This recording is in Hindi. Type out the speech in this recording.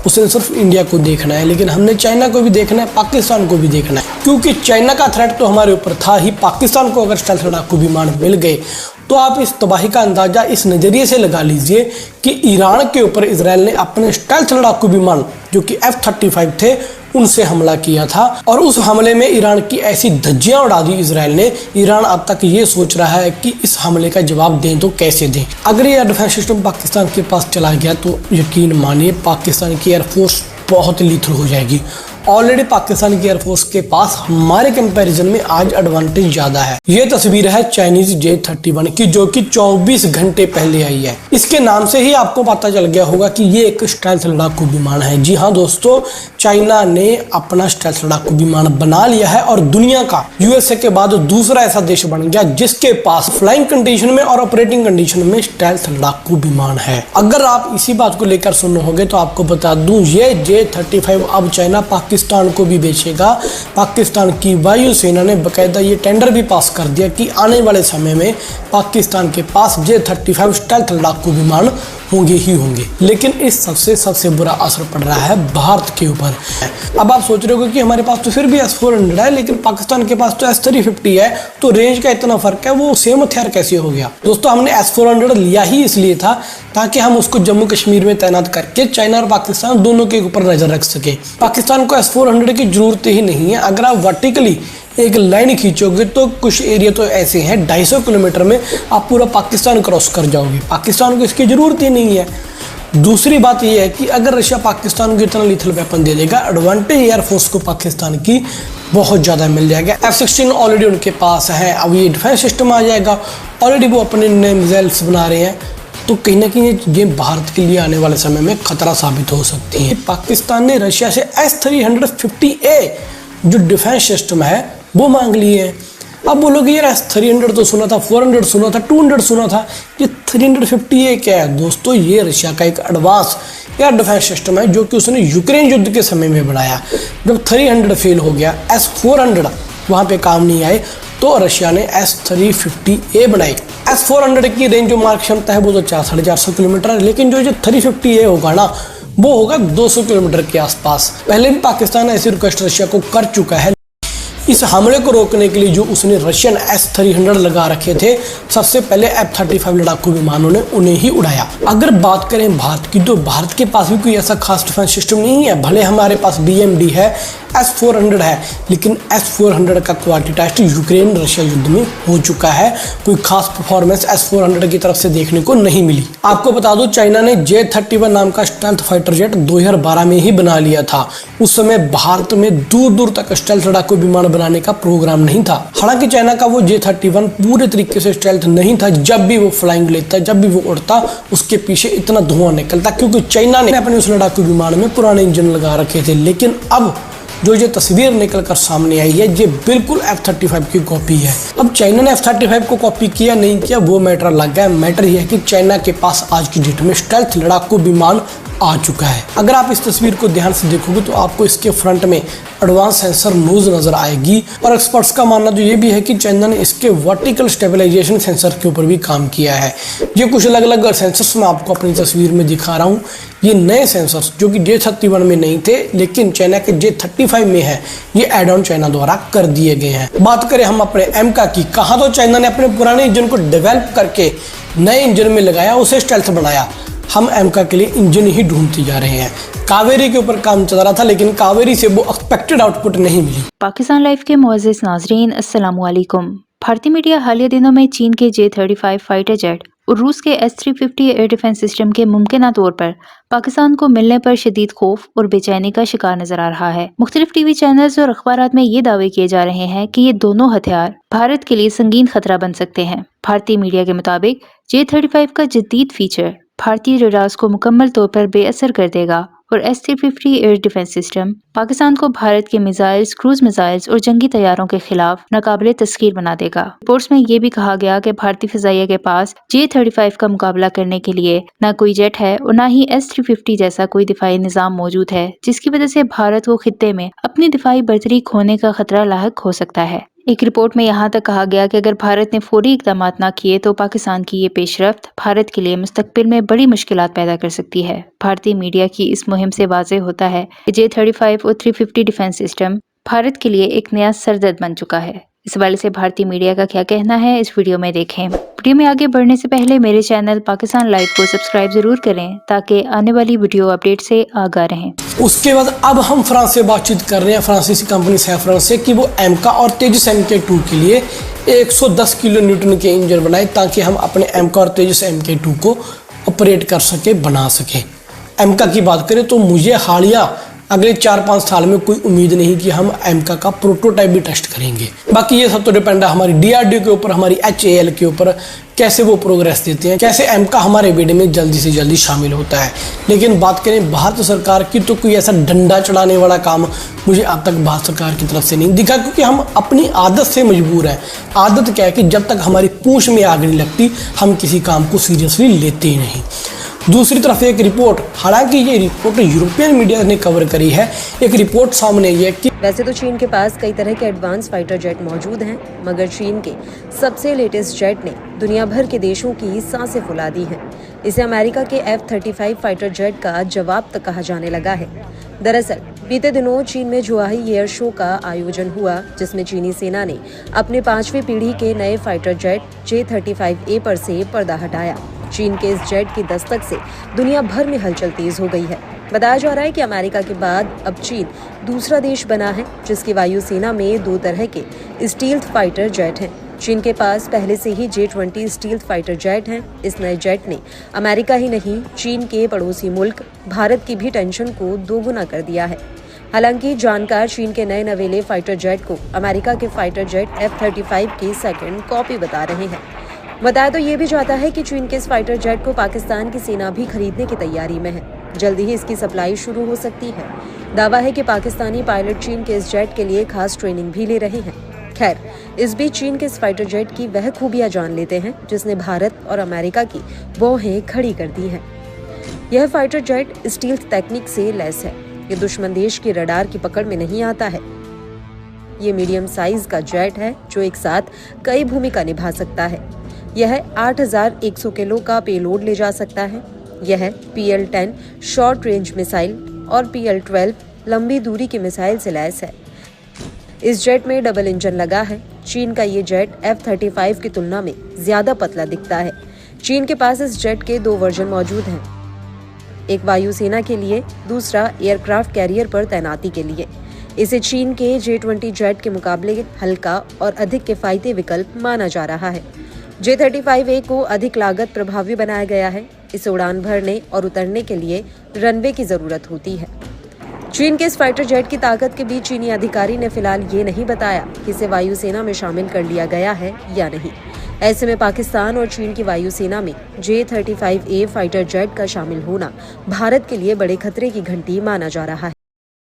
उसने सिर्फ इंडिया को देखना है, लेकिन हमने चाइना को भी देखना है, पाकिस्तान को भी देखना है, क्योंकि चाइना का थ्रेट तो हमारे ऊपर था ही। पाकिस्तान को अगर स्टेल्थ लड़ाकू विमान मिल गए तो आप इस तबाही का अंदाजा इस नज़रिए से लगा लीजिए कि ईरान के ऊपर इजराइल ने अपने स्टेल्थ लड़ाकू विमान जो कि F-35 थे उनसे हमला किया था, और उस हमले में ईरान की ऐसी धज्जियां उड़ा दी इजराइल ने। ईरान अब तक ये सोच रहा है कि इस हमले का जवाब दें तो कैसे दें। अगर ये डिफेंस सिस्टम पाकिस्तान के पास चला गया तो यकीन मानिए पाकिस्तान की एयरफोर्स बहुत लीथल हो जाएगी। ऑलरेडी पाकिस्तान की एयरफोर्स के पास हमारे कंपैरिजन में आज एडवांटेज ज्यादा है। ये तस्वीर है चाइनीज J-31 की, जो कि 24 घंटे पहले आई है। इसके नाम से ही आपको पता चल गया होगा कि ये एक स्टेल्थ लड़ाकू विमान है। जी हाँ दोस्तों, चाइना ने अपना स्टेल्थ लड़ाकू विमान बना लिया है और दुनिया का USA के बाद दूसरा ऐसा देश बन गया जिसके पास फ्लाइंग कंडीशन में और ऑपरेटिंग कंडीशन में स्टेल्थ लड़ाकू विमान है। अगर आप इसी बात को लेकर सुन होगे तो आपको बता दूं, ये J-35 अब चाइना पाकिस्तान को भी बेचेगा। पाकिस्तान की वायुसेना ने बकायदा ये टेंडर भी पास कर दिया कि आने वाले समय में पाकिस्तान के पास J-35 स्टेल्थ लड़ाकू विमान होंगे ही होंगे। लेकिन इस सबसे बुरा असर पड़ रहा है भारत के ऊपर। अब आप सोच रहे हो कि हमारे पास तो फिर भी S-400 है, लेकिन पाकिस्तान के पास तो S-350 है, तो रेंज का इतना फर्क है, वो सेम हथियार कैसे हो गया? दोस्तों, हमने S-400 लिया ही इसलिए था ताकि हम उसको जम्मू कश्मीर में तैनात करके चाइना और पाकिस्तान दोनों के ऊपर नजर रख सके। पाकिस्तान को S-400 की जरूरत ही नहीं है। अगर आप वर्टिकली एक लाइन खींचोगे तो कुछ एरिया तो ऐसे हैं 250 किलोमीटर में आप पूरा पाकिस्तान क्रॉस कर जाओगे। पाकिस्तान को इसकी जरूरत ही नहीं है। दूसरी बात यह है कि अगर रशिया पाकिस्तान को इतना लीथल वेपन दे देगा, एडवांटेज एयरफोर्स को पाकिस्तान की बहुत ज़्यादा मिल जाएगा। F-16 ऑलरेडी उनके पास है, अब ये डिफेंस सिस्टम आ जाएगा, ऑलरेडी वो अपने नए मिसाइल्स बना रहे हैं, तो कहीं ना कहीं ये भारत के लिए आने वाले समय में खतरा साबित हो सकती है। पाकिस्तान ने रशिया से S-350A जो डिफेंस सिस्टम है वो मांग लिए हैं। अब बोलोगे यार S-300 तो सुना था, 400 सुना था, 200 सुना था, ये 350A क्या है? दोस्तों, ये रशिया का एक एडवांस एयर डिफेंस सिस्टम है जो कि उसने यूक्रेन युद्ध के समय में बनाया। जब 300 फेल हो गया, S-400 वहाँ पे काम नहीं आए, तो रशिया ने S-350A बनाई। S-400 की रेंज जो मार्क क्षमता है वो तो 450 किलोमीटर है, लेकिन जो 350A होगा ना वो होगा 200 किलोमीटर के आसपास। पहले भी पाकिस्तान ऐसी रिक्वेस्ट रशिया को कर चुका है। इस हमले को रोकने के लिए जो उसने रशियन S-300 लगा रखे थे, सबसे पहले F-35 लड़ाकू विमानों ने उन्हें ही उड़ाया। अगर बात करें भारत की, तो भारत के पास भी कोई ऐसा खास डिफेंस सिस्टम नहीं है। भले हमारे पास BMD है, S-400 है, लेकिन S-400 का क्वालिटी टेस्ट यूक्रेन रशिया युद्ध में हो चुका है। कोई खास परफॉर्मेंस S-400 की तरफ से देखने को नहीं मिली। आपको बता दो, चाइना ने J-31 नाम का स्टेल्थ फाइटर जेट 2012 में ही बना लिया था। उस समय भारत में दूर दूर तक स्टेल्थ लड़ाकू विमान बनाने का प्रोग्राम नहीं था। हालांकि चाइना का वो J-31 पूरे तरीके से स्टेल्थ नहीं था। जब भी वो फ्लाइंग लेता, जब भी वो उड़ता, उसके पीछे इतना धुआं निकलता, क्योंकि चाइना ने अपने उस लड़ाकू विमान में पुराने इंजन लगा रखे थे। लेकिन अब जो ये तस्वीर निकल कर सामने आई है, ये बिल्कुल F-35 की कॉपी है। अब चाइना ने F-35 को कॉपी किया नहीं किया वो मैटर अलग है। मैटर यह है कि चाइना के पास आज की डेट में स्टेल्थ लड़ाकू विमान आ चुका है। अगर आप इस तस्वीर को ध्यान से देखोगे तो आपको इसके फ्रंट में एडवांस सेंसर नोज नजर आएगी, और एक्सपर्ट्स का मानना तो ये भी है कि चाइना ने इसके वर्टिकल स्टेबलाइजेशन सेंसर के ऊपर भी काम किया है। ये कुछ अलग अलग सेंसर्स मैं आपको अपनी तस्वीर में दिखा रहा हूँ। ये नए सेंसर्स जो कि J-31 में नहीं थे, लेकिन चाइना के J-35 में है, ये एड ऑन चाइना द्वारा कर दिए गए हैं। बात करें हम अपने एमका की, कहाँ तो चाइना ने अपने पुराने इंजन को डेवलप करके नए इंजन में लगाया, उसे स्टेल्थ बनाया। हम एमका के लिए इंजन ही ढूंढते जा रहे हैं। कावेरी के ऊपर काम चल रहा था, लेकिन कावेरी से वो एक्सपेक्टेड आउटपुट नहीं मिली। पाकिस्तान लाइव के मुअज़्ज़िज़ नाज़रीन, अस्सलामु अलैकुम। भारतीय मीडिया हालिया दिनों में चीन के J-35 फाइटर जेट और रूस के S-350 एयर डिफेंस सिस्टम के मुमकिना तौर पर पाकिस्तान को मिलने पर शदीद खौफ और बेचैनी का शिकार नजर आ रहा है। मुख्तलिफ टीवी चैनल्स और अखबारात में ये दावे किए जा रहे हैं कि ये दोनों हथियार भारत के लिए संगीन खतरा बन सकते हैं। भारतीय मीडिया के मुताबिक J-35 का जदीद फीचर भारतीय रडार्स को मुकम्मल तौर पर बेअसर कर देगा और S-350 air defence system Pakistan को भारत के मिसाइल्स, क्रूज मिसाइल्स और जंगी तैयारों के खिलाफ नाकाबिले तस्खीर बना देगा। रिपोर्ट्स में ये भी कहा गया कि भारतीय फिजाइया के पास J-35 का मुकाबला करने के लिए न कोई जेट है और न ही S-350 जैसा कोई दिफाई निजाम मौजूद है, जिसकी वजह से भारत को खित्ते में अपनी दिफाई बर्तरी खोने का खतरा लाहक हो सकता है। एक रिपोर्ट में यहाँ तक कहा गया कि अगर भारत ने फौरी इकदाम ना किए तो पाकिस्तान की ये पेशरफ्त भारत के लिए मुस्तकबिल में बड़ी मुश्किलात पैदा कर सकती है। भारतीय मीडिया की इस मुहिम से वाज़ेह होता है कि J-35 और 350 डिफेंस सिस्टम भारत के लिए एक नया सरदर्द बन चुका है। इस हवाले से भारतीय मीडिया का क्या कहना है, इस वीडियो में देखें। वीडियो में आगे बढ़ने से पहले मेरे चैनल पाकिस्तान लाइव को सब्सक्राइब जरूर करें ताकि आने वाली वीडियो अपडेट से आगाह रहें। उसके बाद अब हम फ्रांस से बातचीत कर रहे हैं, फ्रांसीसी कंपनी सैफरन से, कि वो एमका और तेजस MK2 के लिए 110 किलो न्यूटन के इंजन बनाए ताकि हम अपने एमका और तेजस MK2 को ऑपरेट कर सके, बना सके। एमका की बात करें तो मुझे हालिया अगले 4-5 साल में कोई उम्मीद नहीं कि हम एमका का प्रोटोटाइप भी टेस्ट करेंगे। बाकी ये सब तो डिपेंड है हमारी DRDO के ऊपर, हमारी HAL के ऊपर, कैसे वो प्रोग्रेस देते हैं, कैसे एमका हमारे बेड़े में जल्दी से जल्दी शामिल होता है। लेकिन बात करें भारत सरकार की तो कोई ऐसा डंडा चढ़ाने वाला काम मुझे अब तक भारत सरकार की तरफ से नहीं दिखा, क्योंकि हम अपनी आदत से मजबूर हैं। आदत क्या है कि जब तक हमारी पूंछ में आग नहीं लगती हम किसी काम को सीरियसली लेते ही नहीं। दूसरी तरफ एक रिपोर्ट, हालांकि ये रिपोर्ट यूरोपियन मीडिया ने कवर करी है, एक रिपोर्ट सामने आई है कि वैसे तो चीन के पास कई तरह के एडवांस फाइटर जेट मौजूद हैं, मगर चीन के सबसे लेटेस्ट जेट ने दुनिया भर के देशों की सांसें फुला दी हैं। इसे अमेरिका के F-35 फाइटर जेट का जवाब तक कहा जाने लगा है। दरअसल बीते दिनों चीन में जुआही एयर शो का आयोजन हुआ, जिसमें चीनी सेना ने अपने 5वीं पीढ़ी के नए फाइटर जेट J-35A पर से पर्दा हटाया। चीन के इस जेट की दस्तक से दुनिया भर में हलचल तेज हो गई है। बताया जा रहा है कि अमेरिका के बाद अब चीन दूसरा देश बना है जिसकी वायुसेना में 2 तरह के स्टील्थ फाइटर जेट हैं। चीन के पास पहले से ही J-20 स्टील्थ फाइटर जेट हैं। इस नए जेट ने अमेरिका ही नहीं, चीन के पड़ोसी मुल्क भारत की भी टेंशन को दोगुना कर दिया है। हालांकि जानकार चीन के नए नवेले फाइटर जेट को अमेरिका के फाइटर जेट F-35 की सेकंड कॉपी बता रहे हैं। बताया तो ये भी जाता है कि चीन के इस फाइटर जेट को पाकिस्तान की सेना भी खरीदने की तैयारी में है। जल्दी ही इसकी सप्लाई शुरू हो सकती है। दावा है कि पाकिस्तानी पायलट चीन के इस जेट के लिए खास ट्रेनिंग भी ले रहे हैं। खैर, इस बीच चीन के इस फाइटर जेट की वह खूबियां जान लेते हैं जिसने भारत और अमेरिका की भौहें खड़ी कर दी हैं। यह फाइटर जेट स्टील्थ टेक्निक से लैस है। ये दुश्मन देश की रडार की पकड़ में नहीं आता है। ये मीडियम साइज का जेट है जो एक साथ कई भूमिका निभा सकता है। यह 8100 किलो का पेलोड ले जा सकता है। यह PL-10 शॉर्ट रेंज मिसाइल और PL-12 लंबी दूरी की मिसाइल से लैस है। इस जेट में डबल इंजन लगा है। चीन का ये जेट F-35 की तुलना में ज्यादा पतला दिखता है। चीन के पास इस जेट के 2 वर्जन मौजूद हैं, एक वायुसेना के लिए, दूसरा एयरक्राफ्ट कैरियर पर तैनाती के लिए। इसे चीन के J-20 जेट के मुकाबले हल्का और अधिक किफायती विकल्प माना जा रहा है। J-35A को अधिक लागत प्रभावी बनाया गया है। इसे उड़ान भरने और उतरने के लिए रनवे की जरूरत होती है। चीन के इस फाइटर जेट की ताकत के बीच चीनी अधिकारी ने फिलहाल ये नहीं बताया कि इसे वायुसेना में शामिल कर लिया गया है या नहीं। ऐसे में पाकिस्तान और चीन की वायुसेना में J-35A फाइटर जेट का शामिल होना भारत के लिए बड़े खतरे की घंटी माना जा रहा है।